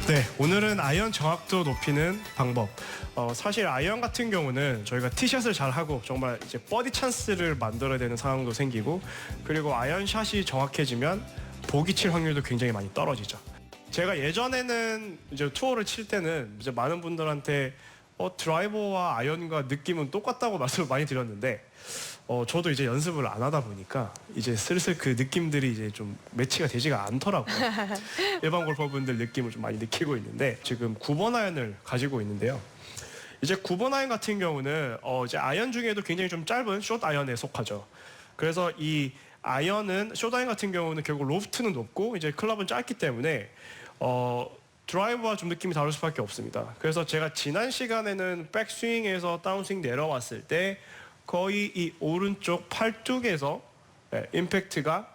네, 오늘은 아이언 정확도 높이는 방법. 사실 아이언 같은 경우는 저희가 티샷을 잘 하고 정말 이제 버디 찬스를 만들어야 되는 상황도 생기고, 그리고 아이언 샷이 정확해지면 보기 칠 확률도 굉장히 많이 떨어지죠. 제가 예전에는 이제 투어를 칠 때는 이제 많은 분들한테 드라이버와 아이언과 느낌은 똑같다고 말씀을 많이 드렸는데, 저도 이제 연습을 안 하다 보니까 이제 슬슬 그 느낌들이 이제 좀 매치가 되지가 않더라고요. 일반 골퍼분들 느낌을 좀 많이 느끼고 있는데, 지금 9번 아이언을 가지고 있는데요. 이제 9번 아이언 같은 경우는 이제 아이언 중에도 굉장히 좀 짧은 숏 아이언에 속하죠. 그래서 이 아이언은 숏 아이언 같은 경우는 결국 로프트는 높고 이제 클럽은 짧기 때문에 드라이버와 좀 느낌이 다를 수밖에 없습니다. 그래서 제가 지난 시간에는 백스윙에서 다운스윙 내려왔을 때 거의 이 오른쪽 팔뚝에서 임팩트가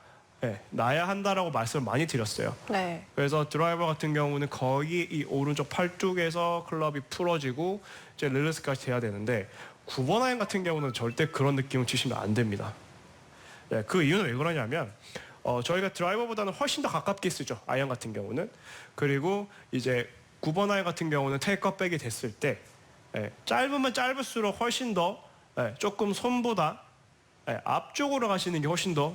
나야 한다라고 말씀을 많이 드렸어요. 네. 그래서 드라이버 같은 경우는 거의 이 오른쪽 팔뚝에서 클럽이 풀어지고 이제 릴리스까지 돼야 되는데, 9번 아이언 같은 경우는 절대 그런 느낌을 치시면 안 됩니다. 그 이유는 왜 그러냐면 저희가 드라이버보다는 훨씬 더 가깝게 쓰죠, 아이언 같은 경우는. 그리고 이제 9번 아이언 같은 경우는 테이크업백이 됐을 때 짧으면 짧을수록 훨씬 더 조금 손보다 앞쪽으로 가시는 게 훨씬 더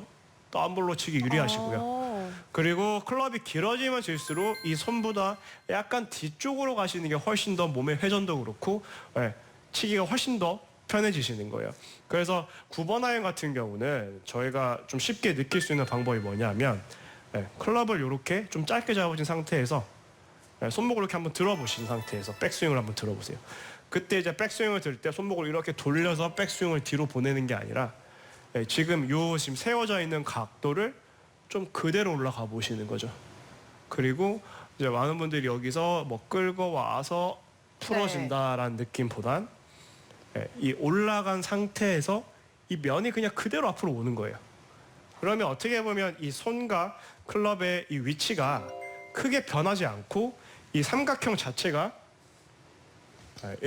다운볼로 치기 유리하시고요. 그리고 클럽이 길어지면 질수록 이 손보다 약간 뒤쪽으로 가시는 게 훨씬 더 몸의 회전도 그렇고 치기가 훨씬 더 편해지시는 거예요. 그래서 9번 아이언 같은 경우는 저희가 좀 쉽게 느낄 수 있는 방법이 뭐냐면, 클럽을 이렇게 좀 짧게 잡으신 상태에서 손목을 이렇게 한번 들어보신 상태에서 백스윙을 한번 들어보세요. 그때 이제 백스윙을 들 때 손목을 이렇게 돌려서 백스윙을 뒤로 보내는 게 아니라 지금 세워져 있는 각도를 좀 그대로 올라가 보시는 거죠. 그리고 이제 많은 분들이 여기서 뭐 끌고 와서 풀어진다라는 느낌보단 이 올라간 상태에서 이 면이 그냥 그대로 앞으로 오는 거예요. 그러면 어떻게 보면 이 손과 클럽의 이 위치가 크게 변하지 않고 이 삼각형 자체가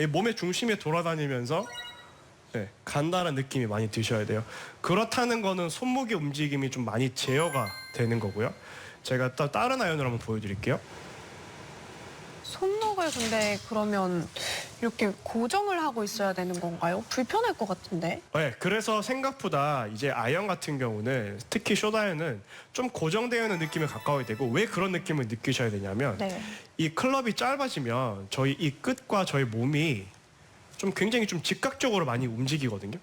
몸의 중심에 돌아다니면서 간다는 느낌이 많이 드셔야 돼요. 그렇다는 거는 손목의 움직임이 좀 많이 제어가 되는 거고요. 제가 다른 아이언을 한번 보여드릴게요. 손목을 근데 그러면 이렇게 고정을 하고 있어야 되는 건가요? 불편할 것 같은데. 네, 그래서 생각보다 이제 아이언 같은 경우는, 특히 숏 아이언은 좀 고정되어 있는 느낌에 가까워야 되고, 왜 그런 느낌을 느끼셔야 되냐면 이 클럽이 짧아지면 저희 이 끝과 저희 몸이 좀 굉장히 좀 즉각적으로 많이 움직이거든요.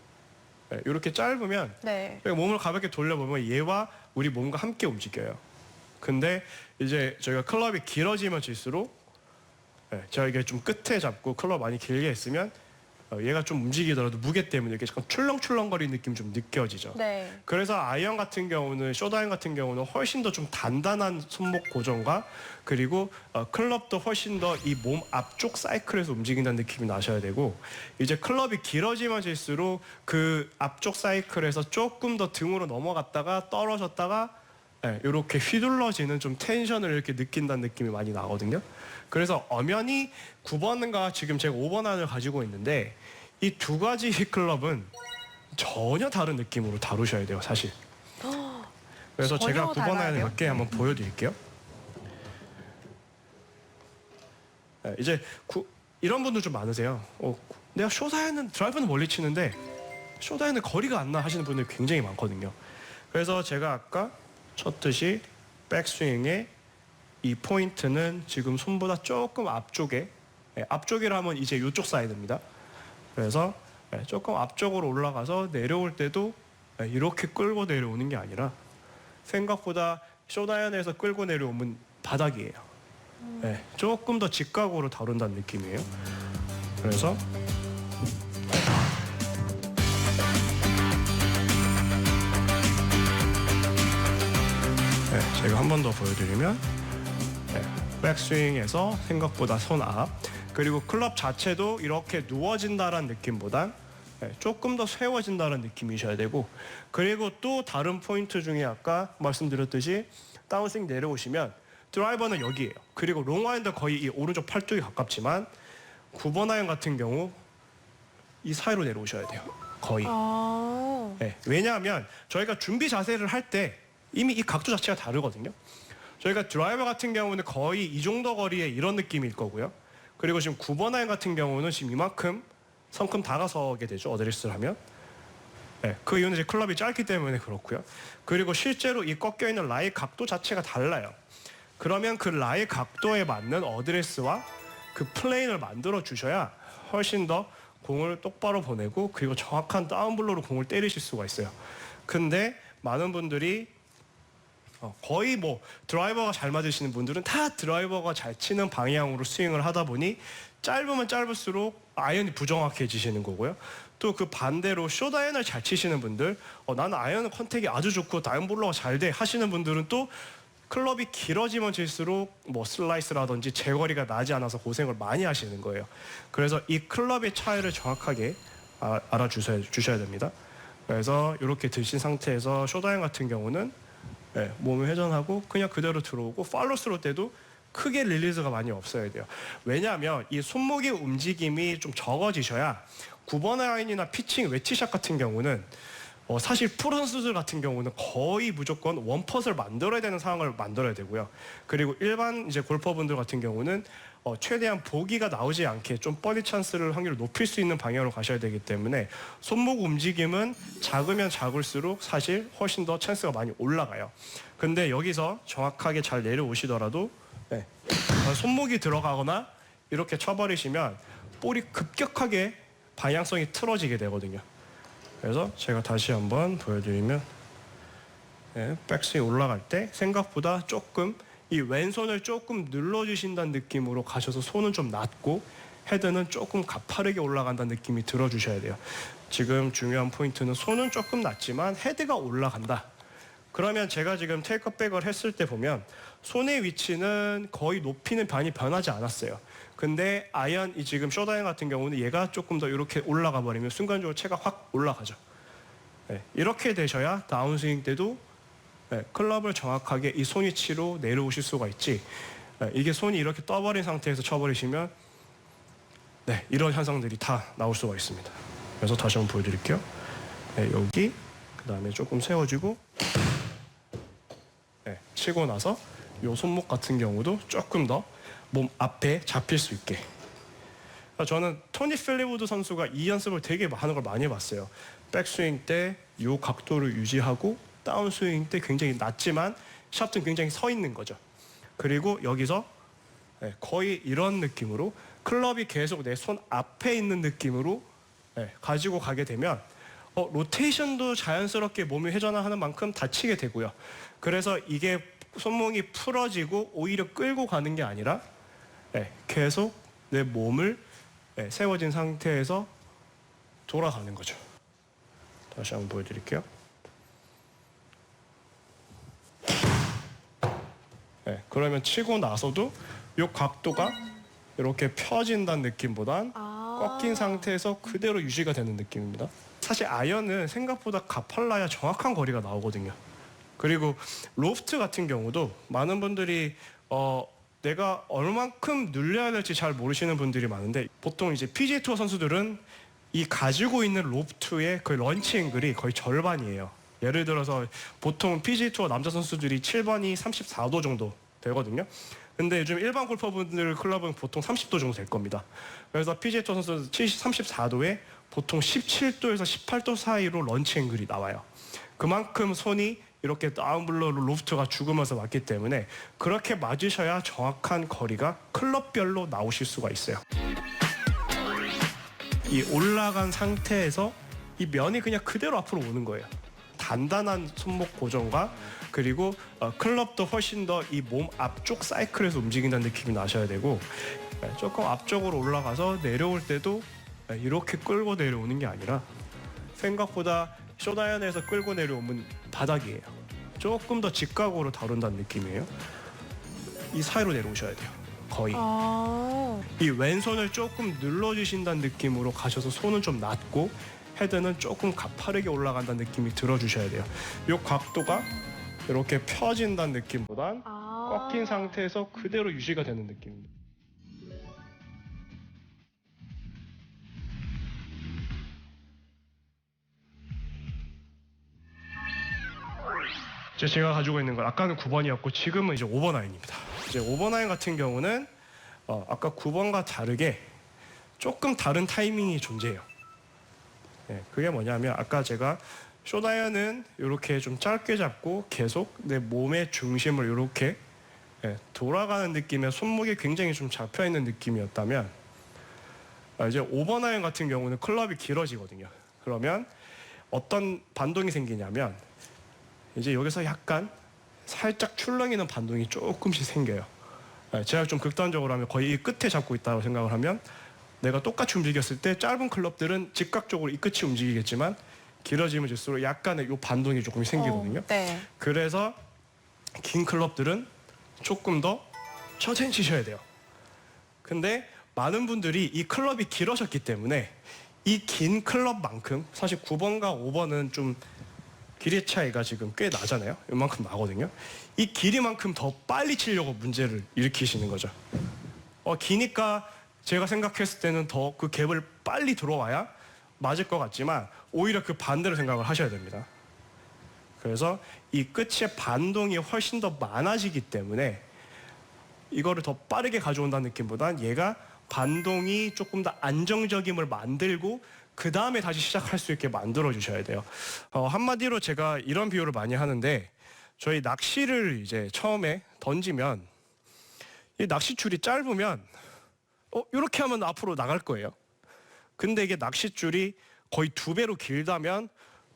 이렇게 짧으면 몸을 가볍게 돌려보면 얘와 우리 몸과 함께 움직여요. 근데 이제 저희가 클럽이 길어지면 질수록 저희가 좀 끝에 잡고 클럽 많이 길게 했으면 얘가 좀 움직이더라도 무게 때문에 이렇게 잠깐 출렁출렁거리는 느낌이 좀 느껴지죠. 그래서 아이언 같은 경우는, 숏 아이언 같은 경우는 훨씬 더 좀 단단한 손목 고정과, 그리고 클럽도 훨씬 더 이 몸 앞쪽 사이클에서 움직인다는 느낌이 나셔야 되고, 이제 클럽이 길어지면 질수록 그 앞쪽 사이클에서 조금 더 등으로 넘어갔다가 떨어졌다가 이렇게 휘둘러지는 좀 텐션을 이렇게 느낀다는 느낌이 많이 나거든요. 그래서 엄연히 9번과 지금 제가 5번 아이언을 가지고 있는데, 이 두 가지 클럽은 전혀 다른 느낌으로 다루셔야 돼요, 사실. 그래서 제가 9번 아이언을 몇 개 한번 보여드릴게요. 이제 이런 분들 좀 많으세요. 내가 숏 아이언은, 드라이버는 멀리 치는데 숏 아이언은 거리가 안 나 하시는 분들이 굉장히 많거든요. 그래서 제가 아까 쳤듯이 백스윙에 이 포인트는 지금 손보다 조금 앞쪽에, 앞쪽이라 하면 이제 이쪽 사이드입니다. 그래서 조금 앞쪽으로 올라가서 내려올 때도 이렇게 끌고 내려오는 게 아니라 생각보다 숏 아이언에서 끌고 내려오면 바닥이에요. 조금 더 직각으로 다룬다는 느낌이에요. 그래서 제가 한 번 더 보여드리면, 백스윙에서 생각보다 손 앞, 그리고 클럽 자체도 이렇게 누워진다는 느낌보단 조금 더 세워진다는 느낌이셔야 되고, 그리고 또 다른 포인트 중에 아까 말씀드렸듯이 다운스윙 내려오시면 드라이버는 여기에요. 그리고 롱 아이언도 거의 이 오른쪽 팔뚝이 가깝지만 9번 아이언 같은 경우 이 사이로 내려오셔야 돼요, 거의. 왜냐하면 저희가 준비 자세를 할 때 이미 이 각도 자체가 다르거든요. 저희가 드라이버 같은 경우는 거의 이 정도 거리에 이런 느낌일 거고요. 그리고 지금 9번 아이언 같은 경우는 지금 이만큼 성큼 다가서게 되죠. 어드레스를 하면. 네, 그 이유는 이제 클럽이 짧기 때문에 그렇고요. 그리고 실제로 이 꺾여 있는 라이 각도 자체가 달라요. 그러면 그 라이 각도에 맞는 어드레스와 그 플레인을 만들어 주셔야 훨씬 더 공을 똑바로 보내고 그리고 정확한 다운블로로 공을 때리실 수가 있어요. 근데 많은 분들이 거의 뭐 드라이버가 잘 맞으시는 분들은 다 드라이버가 잘 치는 방향으로 스윙을 하다 보니 짧으면 짧을수록 아이언이 부정확해지시는 거고요. 또 그 반대로 숏 아이언을 잘 치시는 분들 나는 아이언 컨택이 아주 좋고 다운블로가 잘 돼 하시는 분들은 또 클럽이 길어지면 질수록 뭐 슬라이스라든지 제거리가 나지 않아서 고생을 많이 하시는 거예요. 그래서 이 클럽의 차이를 정확하게 알아주셔야 됩니다. 그래서 이렇게 드신 상태에서 숏 아이언 같은 경우는 몸을 회전하고 그냥 그대로 들어오고 팔로스로 때도 크게 릴리즈가 많이 없어야 돼요. 왜냐하면 이 손목의 움직임이 좀 적어지셔야 9번 아이언이나 피칭 웨티샷 같은 경우는 사실 프로 선수들 같은 경우는 거의 무조건 원퍼스를 만들어야 되는 상황을 만들어야 되고요. 그리고 일반 이제 골퍼분들 같은 경우는 최대한 보기가 나오지 않게 좀 버디 찬스를 확률을 높일 수 있는 방향으로 가셔야 되기 때문에 손목 움직임은 작으면 작을수록 사실 훨씬 더 찬스가 많이 올라가요. 근데 여기서 정확하게 잘 내려오시더라도 손목이 들어가거나 이렇게 쳐버리시면 볼이 급격하게 방향성이 틀어지게 되거든요. 그래서 제가 다시 한번 보여드리면 백스윙 올라갈 때 생각보다 조금 이 왼손을 조금 눌러주신다는 느낌으로 가셔서 손은 좀 낮고 헤드는 조금 가파르게 올라간다는 느낌이 들어주셔야 돼요. 지금 중요한 포인트는 손은 조금 낮지만 헤드가 올라간다. 그러면 제가 지금 테이크백을 했을 때 보면 손의 위치는 거의 높이는 많이 변하지 않았어요. 근데 아이언 지금 숏 아이언 같은 경우는 얘가 조금 더 이렇게 올라가 버리면 순간적으로 채가 확 올라가죠. 이렇게 되셔야 다운스윙 때도 클럽을 정확하게 이 손 위치로 내려오실 수가 있지. 이게 손이 이렇게 떠버린 상태에서 쳐버리시면 이런 현상들이 다 나올 수가 있습니다. 그래서 다시 한번 보여드릴게요. 여기 그 다음에 조금 세워주고 치고 나서 이 손목 같은 경우도 조금 더 몸 앞에 잡힐 수 있게. 저는 토니 필리우드 선수가 이 연습을 되게 하는 걸 많이 봤어요. 백스윙 때 이 각도를 유지하고 다운스윙 때 굉장히 낮지만 샤프트는 굉장히 서 있는 거죠. 그리고 여기서 거의 이런 느낌으로 클럽이 계속 내 손 앞에 있는 느낌으로 가지고 가게 되면 로테이션도 자연스럽게 몸이 회전하는 만큼 다치게 되고요. 그래서 이게 손목이 풀어지고 오히려 끌고 가는 게 아니라 계속 내 몸을 세워진 상태에서 돌아가는 거죠. 다시 한번 보여드릴게요. 그러면 치고 나서도 이 각도가 이렇게 펴진다는 느낌보단 꺾인 상태에서 그대로 유지가 되는 느낌입니다. 사실 아이언은 생각보다 가팔라야 정확한 거리가 나오거든요. 그리고 로프트 같은 경우도 많은 분들이 내가 얼만큼 늘려야 될지 잘 모르시는 분들이 많은데 보통 이제 PGA 투어 선수들은 이 가지고 있는 로프트의 그 런치 앵글이 거의 절반이에요. 예를 들어서 보통 PGA 투어 남자 선수들이 7번이 34도 정도 되거든요. 근데 요즘 일반 골퍼분들 클럽은 보통 30도 정도 될 겁니다. 그래서 PGA 투어 선수들 34도에 보통 17도에서 18도 사이로 런치 앵글이 나와요. 그만큼 손이 이렇게 다운블로로 로프트가 죽으면서 왔기 때문에 그렇게 맞으셔야 정확한 거리가 클럽별로 나오실 수가 있어요. 이 올라간 상태에서 이 면이 그냥 그대로 앞으로 오는 거예요. 단단한 손목 고정과 그리고 클럽도 훨씬 더 이 몸 앞쪽 사이클에서 움직인다는 느낌이 나셔야 되고 조금 앞쪽으로 올라가서 내려올 때도 이렇게 끌고 내려오는 게 아니라 생각보다 숏 아이언에서 끌고 내려오면 바닥이에요. 조금 더 직각으로 다룬다는 느낌이에요. 이 사이로 내려오셔야 돼요. 거의. 이 왼손을 조금 눌러주신다는 느낌으로 가셔서 손은 좀 낮고 헤드는 조금 가파르게 올라간다는 느낌이 들어주셔야 돼요. 이 각도가 이렇게 펴진다는 느낌보단 꺾인 상태에서 그대로 유지가 되는 느낌입니다. 이제 제가 가지고 있는 건 아까는 9번이었고 지금은 이제 5번 아이언입니다. 이제 5번 아이언 같은 경우는 아까 9번과 다르게 조금 다른 타이밍이 존재해요. 네, 그게 뭐냐면 아까 제가 숏아이언은 이렇게 좀 짧게 잡고 계속 내 몸의 중심을 이렇게 돌아가는 느낌의 손목이 굉장히 좀 잡혀 있는 느낌이었다면 이제 5번 아이언 같은 경우는 클럽이 길어지거든요. 그러면 어떤 반동이 생기냐면 이제 여기서 약간 살짝 출렁이는 반동이 조금씩 생겨요. 제가 좀 극단적으로 하면 거의 이 끝에 잡고 있다고 생각을 하면 내가 똑같이 움직였을 때 짧은 클럽들은 즉각적으로 이 끝이 움직이겠지만 길어지면 질수록 약간의 이 반동이 조금 생기거든요. 네. 그래서 긴 클럽들은 조금 더 천천히 치셔야 돼요. 근데 많은 분들이 이 클럽이 길어졌기 때문에 이 긴 클럽만큼 사실 9번과 5번은 좀 길이 차이가 지금 꽤 나잖아요. 이만큼 나거든요. 이 길이만큼 더 빨리 치려고 문제를 일으키시는 거죠. 기니까 제가 생각했을 때는 더 그 갭을 빨리 들어와야 맞을 것 같지만 오히려 그 반대로 생각을 하셔야 됩니다. 그래서 이 끝의 반동이 훨씬 더 많아지기 때문에 이거를 더 빠르게 가져온다는 느낌보단 얘가 반동이 조금 더 안정적임을 만들고 그 다음에 다시 시작할 수 있게 만들어 주셔야 돼요. 한마디로 제가 이런 비유를 많이 하는데 저희 낚시를 이제 처음에 던지면 이 낚싯줄이 짧으면 이렇게 하면 앞으로 나갈 거예요. 근데 이게 낚싯줄이 거의 2배로 길다면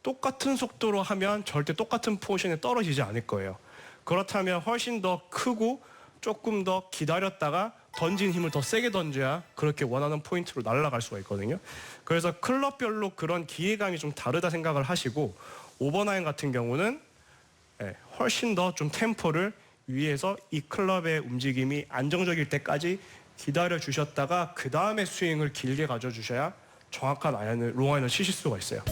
똑같은 속도로 하면 절대 똑같은 포지션에 떨어지지 않을 거예요. 그렇다면 훨씬 더 크고 조금 더 기다렸다가 던진 힘을 더 세게 던져야 그렇게 원하는 포인트로 날아갈 수가 있거든요. 그래서 클럽별로 그런 기회감이 좀 다르다 생각을 하시고 5번 아이언 같은 경우는 훨씬 더 좀 템포를 위에서 이 클럽의 움직임이 안정적일 때까지 기다려 주셨다가 그 다음에 스윙을 길게 가져 주셔야 정확한 아이언을 롱 아이언을 치실 수가 있어요.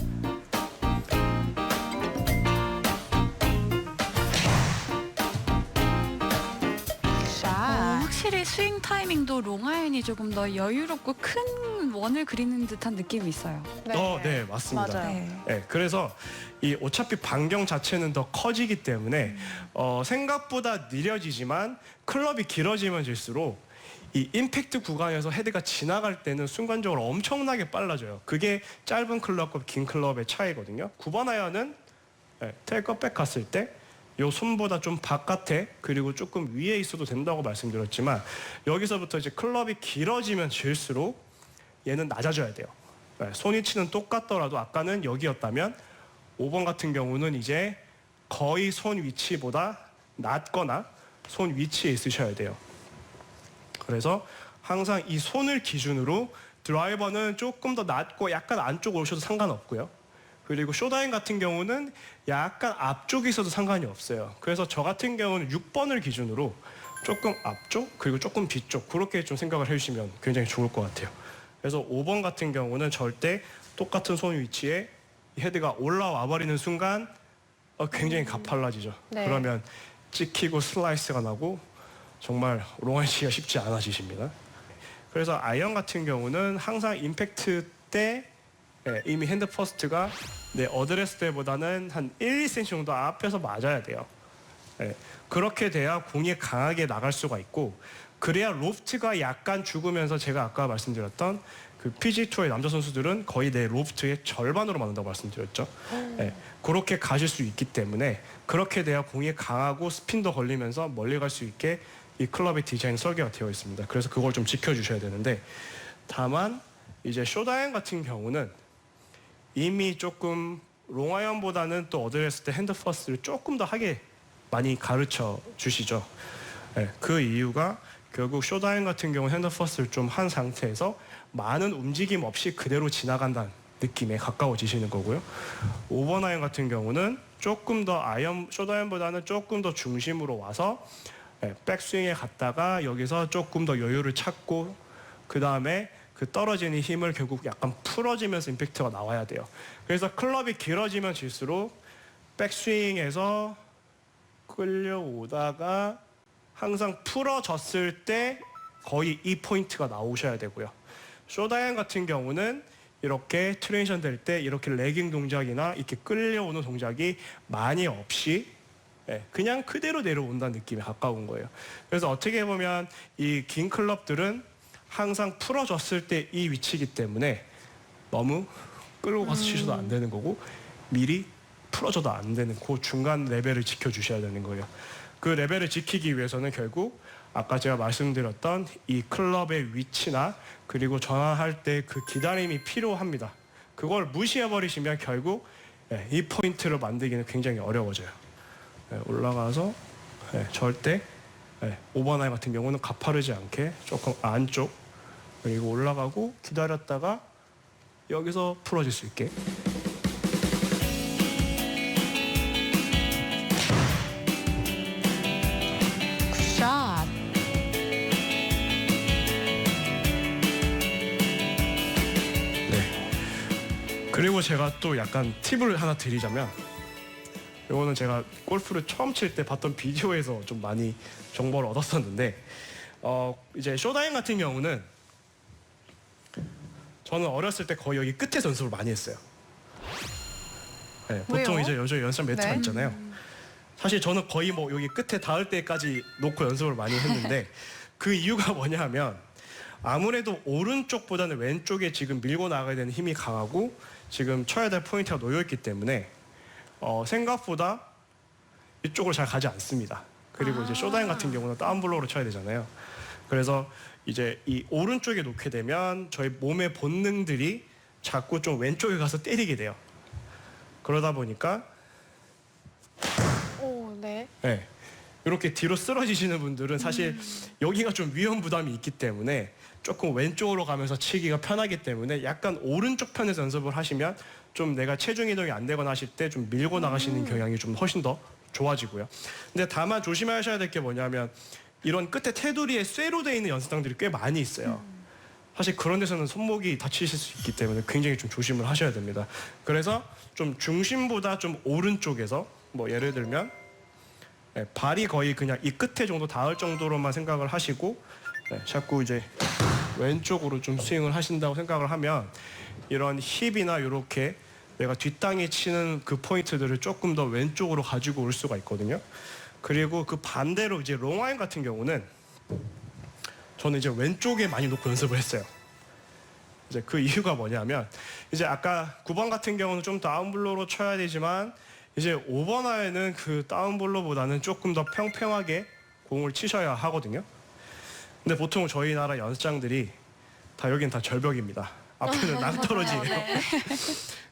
확실히 스윙 타이밍도 롱아이언이 조금 더 여유롭고 큰 원을 그리는 듯한 느낌이 있어요. 네, 맞습니다. 맞아요. 네, 그래서 이 어차피 반경 자체는 더 커지기 때문에 생각보다 느려지지만 클럽이 길어지면 질수록 이 임팩트 구간에서 헤드가 지나갈 때는 순간적으로 엄청나게 빨라져요. 그게 짧은 클럽과 긴 클럽의 차이거든요. 9번 아이언은 테이크백 갔을 때 요 손보다 좀 바깥에 그리고 조금 위에 있어도 된다고 말씀드렸지만 여기서부터 이제 클럽이 길어지면 질수록 얘는 낮아져야 돼요. 손 위치는 똑같더라도 아까는 여기였다면 5번 같은 경우는 이제 거의 손 위치보다 낮거나 손 위치에 있으셔야 돼요. 그래서 항상 이 손을 기준으로 드라이버는 조금 더 낮고 약간 안쪽으로 오셔도 상관없고요. 그리고 숏아이언 같은 경우는 약간 앞쪽에 있어도 상관이 없어요. 그래서 저 같은 경우는 6번을 기준으로 조금 앞쪽 그리고 조금 뒤쪽 그렇게 좀 생각을 해주시면 굉장히 좋을 것 같아요. 그래서 5번 같은 경우는 절대 똑같은 손 위치에 헤드가 올라와 버리는 순간 굉장히 가팔라지죠. 네. 그러면 찍히고 슬라이스가 나고 정말 롱아이언 치기가 쉽지 않아지십니다. 그래서 아이언 같은 경우는 항상 임팩트 때 이미 핸드 퍼스트가 내 어드레스 때보다는 한 1, 2cm 정도 앞에서 맞아야 돼요. 그렇게 돼야 공이 강하게 나갈 수가 있고 그래야 로프트가 약간 죽으면서 제가 아까 말씀드렸던 그 PGA 투어의 남자 선수들은 거의 내 로프트의 절반으로 맞는다고 말씀드렸죠. 그렇게 가실 수 있기 때문에 그렇게 돼야 공이 강하고 스핀도 걸리면서 멀리 갈 수 있게 이 클럽의 디자인 설계가 되어 있습니다. 그래서 그걸 좀 지켜주셔야 되는데 다만 이제 숏아이언 같은 경우는 이미 조금 롱아이언보다는 또 어드레스 때 핸드 퍼스트를 조금 더 하게 많이 가르쳐 주시죠. 그 이유가 결국 숏아이언 같은 경우 핸드 퍼스트를 좀 한 상태에서 많은 움직임 없이 그대로 지나간다는 느낌에 가까워지시는 거고요. 5번 아이언 같은 경우는 조금 더 숏아이언보다는 조금 더 중심으로 와서 백스윙에 갔다가 여기서 조금 더 여유를 찾고 그 다음에 그 떨어지는 힘을 결국 약간 풀어지면서 임팩트가 나와야 돼요. 그래서 클럽이 길어지면 질수록 백스윙에서 끌려오다가 항상 풀어졌을 때 거의 이 포인트가 나오셔야 되고요. 숏아이언 같은 경우는 이렇게 트랜지션 될 때 이렇게 레깅 동작이나 이렇게 끌려오는 동작이 많이 없이 그냥 그대로 내려온다는 느낌에 가까운 거예요. 그래서 어떻게 보면 이 긴 클럽들은 항상 풀어졌을 때 이 위치이기 때문에 너무 끌고 가서 치셔도 안 되는 거고 미리 풀어져도 안 되는 그 중간 레벨을 지켜주셔야 되는 거예요. 그 레벨을 지키기 위해서는 결국 아까 제가 말씀드렸던 이 클럽의 위치나 그리고 전환할 때 그 기다림이 필요합니다. 그걸 무시해버리시면 결국 이 포인트를 만들기는 굉장히 어려워져요. 올라가서 절대 오버나이 같은 경우는 가파르지 않게 조금 안쪽 그리고 올라가고 기다렸다가 여기서 풀어질 수 있게 굿샷. 그리고 제가 또 약간 팁을 하나 드리자면 이거는 제가 골프를 처음 칠 때 봤던 비디오에서 좀 많이 정보를 얻었었는데 이제 쇼다잉 같은 경우는 저는 어렸을 때 거의 여기 끝에서 연습을 많이 했어요. 보통 왜요? 이제 요즘 연습 매트가 네. 있잖아요. 사실 저는 거의 뭐 여기 끝에 닿을 때까지 놓고 연습을 많이 했는데 그 이유가 뭐냐 하면 아무래도 오른쪽보다는 왼쪽에 지금 밀고 나가야 되는 힘이 강하고 지금 쳐야 될 포인트가 놓여있기 때문에 생각보다 이쪽으로 잘 가지 않습니다. 그리고 이제 쇼다잉 같은 경우는 다운블로우로 쳐야 되잖아요. 그래서 이제 이 오른쪽에 놓게 되면 저희 몸의 본능들이 자꾸 좀 왼쪽에 가서 때리게 돼요. 그러다 보니까 오, 네. 이렇게 뒤로 쓰러지시는 분들은 사실 여기가 좀 위험 부담이 있기 때문에 조금 왼쪽으로 가면서 치기가 편하기 때문에 약간 오른쪽 편에서 연습을 하시면 좀 내가 체중 이동이 안 되거나 하실 때 좀 밀고 나가시는 경향이 좀 훨씬 더 좋아지고요. 근데 다만 조심하셔야 될 게 뭐냐면 이런 끝에 테두리에 쇠로 되어 있는 연습장들이 꽤 많이 있어요. 사실 그런 데서는 손목이 다치실 수 있기 때문에 굉장히 좀 조심을 하셔야 됩니다. 그래서 좀 중심보다 좀 오른쪽에서 뭐 예를 들면 발이 거의 그냥 이 끝에 정도 닿을 정도로만 생각을 하시고 자꾸 이제 왼쪽으로 좀 스윙을 하신다고 생각을 하면 이런 힙이나 이렇게 내가 뒷땅에 치는 그 포인트들을 조금 더 왼쪽으로 가지고 올 수가 있거든요. 그리고 그 반대로 이제 롱아인 같은 경우는 저는 이제 왼쪽에 많이 놓고 연습을 했어요. 이제 그 이유가 뭐냐면 이제 아까 9번 같은 경우는 좀 다운블로로 쳐야 되지만 이제 5번 아이는 그 다운블로보다는 조금 더 평평하게 공을 치셔야 하거든요. 근데 보통 저희 나라 연습장들이 다 여긴 다 절벽입니다. 앞에는 낭떠러지예요.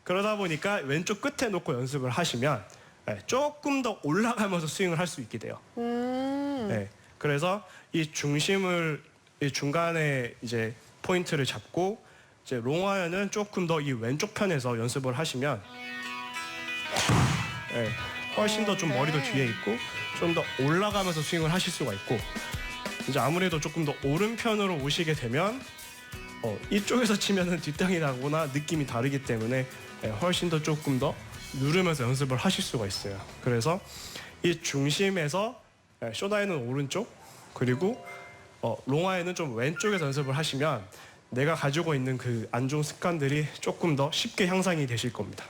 그러다 보니까 왼쪽 끝에 놓고 연습을 하시면 조금 더 올라가면서 스윙을 할 수 있게 돼요. 그래서 이 중심을 이 중간에 이제 포인트를 잡고 이제 롱아이언은 조금 더 이 왼쪽 편에서 연습을 하시면 훨씬 더 좀 머리도 뒤에 있고 좀 더 올라가면서 스윙을 하실 수가 있고 이제 아무래도 조금 더 오른편으로 오시게 되면 이쪽에서 치면은 뒷땅이 나거나 느낌이 다르기 때문에 훨씬 더 조금 더 누르면서 연습을 하실 수가 있어요. 그래서 이 중심에서 쇼다이는 오른쪽 그리고 롱아이는 좀 왼쪽에서 연습을 하시면 내가 가지고 있는 그 안 좋은 습관들이 조금 더 쉽게 향상이 되실 겁니다.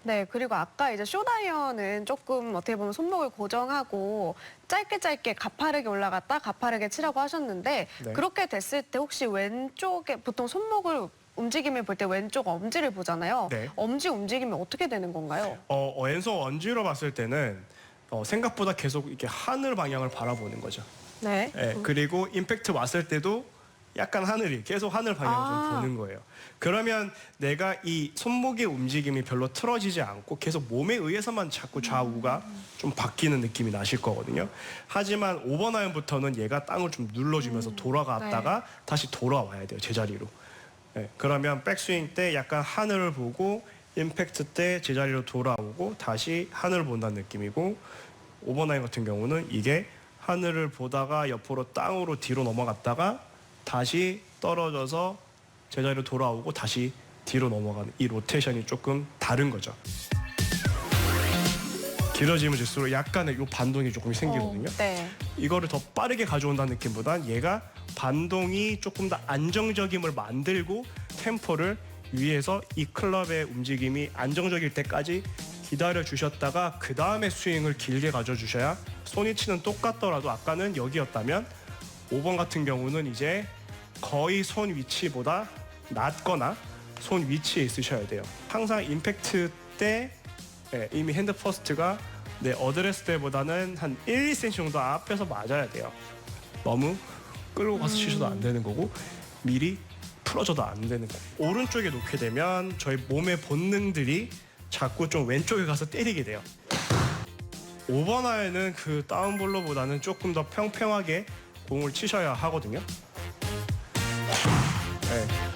네, 그리고 아까 이제 쇼다이언은 조금 어떻게 보면 손목을 고정하고 짧게 가파르게 올라갔다 가파르게 치라고 하셨는데 네. 그렇게 됐을 때 혹시 왼쪽에 보통 손목을 움직임을 볼 때 왼쪽 엄지를 보잖아요. 네. 엄지 움직임이 어떻게 되는 건가요? 왼손 언지로 봤을 때는 생각보다 계속 이렇게 하늘 방향을 바라보는 거죠. 네. 그리고 임팩트 왔을 때도 약간 하늘이 계속 하늘 방향을 좀 보는 거예요. 그러면 내가 이 손목의 움직임이 별로 틀어지지 않고 계속 몸에 의해서만 자꾸 좌우가 좀 바뀌는 느낌이 나실 거거든요. 하지만 5번 아이언부터는 얘가 땅을 좀 눌러주면서 돌아갔다가 다시 돌아와야 돼요. 제자리로. 그러면 백스윙 때 약간 하늘을 보고 임팩트 때 제자리로 돌아오고 다시 하늘을 본다는 느낌이고 5번 아이언 같은 경우는 이게 하늘을 보다가 옆으로 땅으로 뒤로 넘어갔다가 다시 떨어져서 제자리로 돌아오고 다시 뒤로 넘어가는 이 로테이션이 조금 다른 거죠. 길어지면 질수록 약간의 이 반동이 조금 생기거든요. 네. 이거를 더 빠르게 가져온다는 느낌보단 얘가 반동이 조금 더 안정적임을 만들고 템포를 위에서 이 클럽의 움직임이 안정적일 때까지 기다려 주셨다가 그 다음에 스윙을 길게 가져주셔야 손 위치는 똑같더라도 아까는 여기였다면 5번 같은 경우는 이제 거의 손 위치보다 낮거나 손 위치에 있으셔야 돼요. 항상 임팩트 때 이미 핸드 퍼스트가 내 어드레스 때보다는 한 1, 2cm 정도 앞에서 맞아야 돼요. 너무 끌고 가서 치셔도 안 되는 거고 미리 풀어줘도 안 되는 거고. 오른쪽에 놓게 되면 저희 몸의 본능들이 자꾸 좀 왼쪽에 가서 때리게 돼요. 5번 아이는 그 다운볼러보다는 조금 더 평평하게 공을 치셔야 하거든요. 네.